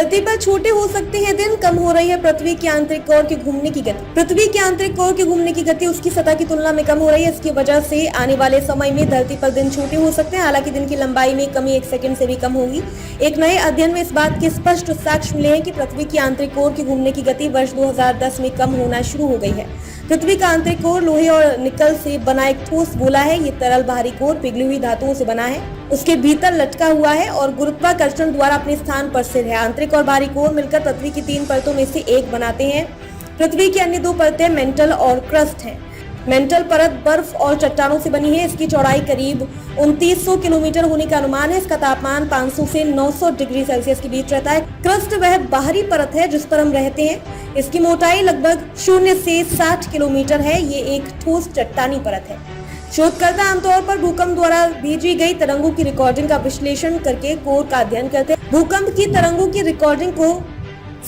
धरती पर छोटे हो सकते हैं दिन, कम हो रही है पृथ्वी की आंतरिक कोर के घूमने की गति। पृथ्वी की आंतरिक कोर के घूमने की गति उसकी सतह की तुलना में कम हो रही है। इसकी वजह से आने वाले समय में धरती पर दिन छोटे हो सकते हैं। हालांकि दिन की लंबाई में कमी 1 सेकंड से भी कम होगी। एक नए अध्ययन में इस बात के स्पष्ट साक्ष्य मिले हैं कि पृथ्वी की आंतरिक कोर के घूमने की गति वर्ष 2010 में कम होना शुरू हो गई है। पृथ्वी का आंतरिक कोर लोहे और निकल से बना एक ठोस गोला है। ये तरल बाहरी कोर पिघली हुई धातुओं से बना है, उसके भीतर लटका हुआ है और गुरुत्वाकर्षण द्वारा अपने स्थान पर स्थिर है। आंतरिक और बाहरी कोर मिलकर पृथ्वी की 3 परतों में से एक बनाते हैं। पृथ्वी की अन्य 2 परतें मेंटल और क्रस्ट हैं। मेंटल परत बर्फ और चट्टानों से बनी है। इसकी चौड़ाई करीब 2900 किलोमीटर होने का अनुमान है। इसका तापमान 500 से 900 डिग्री सेल्सियस के बीच रहता है। क्रस्ट वह बाहरी परत है जिस पर हम रहते हैं। इसकी मोटाई लगभग 0 से 60 किलोमीटर है। ये एक ठोस चट्टानी परत है। शोधकर्ता आमतौर पर भूकंप द्वारा भेजी गई तरंगों की रिकॉर्डिंग का विश्लेषण करके कोर का अध्ययन करते हैं। भूकंप की तरंगों की रिकॉर्डिंग को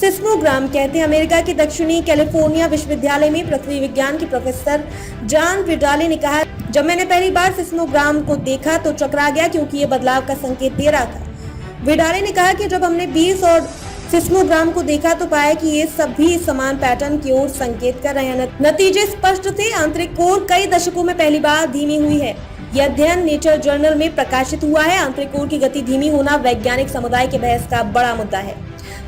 सिस्मोग्राम कहते हैं। अमेरिका के दक्षिणी कैलिफोर्निया विश्वविद्यालय में पृथ्वी विज्ञान के प्रोफेसर जॉन विडाले ने कहा, जब मैंने पहली बार सिस्मोग्राम को देखा तो चकरा गया क्योंकि ये बदलाव का संकेत दे रहा था। विडाले ने कहा कि जब हमने 20 और सिस्मोग्राम को देखा तो पाया कि ये सभी समान पैटर्न की ओर संकेत कर रहे हैं। नतीजे स्पष्ट थे। आंतरिक कोर कई दशकों में पहली बार धीमी हुई है। यह अध्ययन नेचर जर्नल में प्रकाशित हुआ है। आंतरिक कोर की गति धीमी होना वैज्ञानिक समुदाय के बहस का बड़ा मुद्दा है।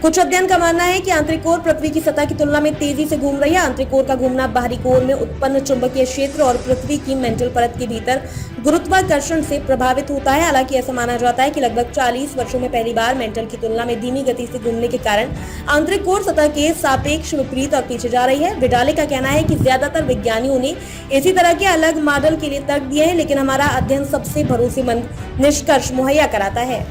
कुछ अध्ययन का मानना है कि आंतरिक कोर पृथ्वी की सतह की तुलना में तेजी से घूम रही है। आंतरिक कोर का घूमना बाहरी कोर में उत्पन्न चुंबकीय क्षेत्र और पृथ्वी की मेंटल परत के भीतर गुरुत्वाकर्षण से प्रभावित होता है। हालांकि ऐसा माना जाता है कि लगभग 40 वर्षों में पहली बार मेंटल की तुलना में धीमी गति से घूमने के कारण आंतरिक कोर सतह के सापेक्ष विपरीत और पीछे जा रही है। विडाले का कहना है कि ज्यादातर विज्ञानियों ने इसी तरह के अलग मॉडल के लिए तर्क दिए हैं, लेकिन हमारा अध्ययन सबसे भरोसेमंद निष्कर्ष मुहैया कराता है।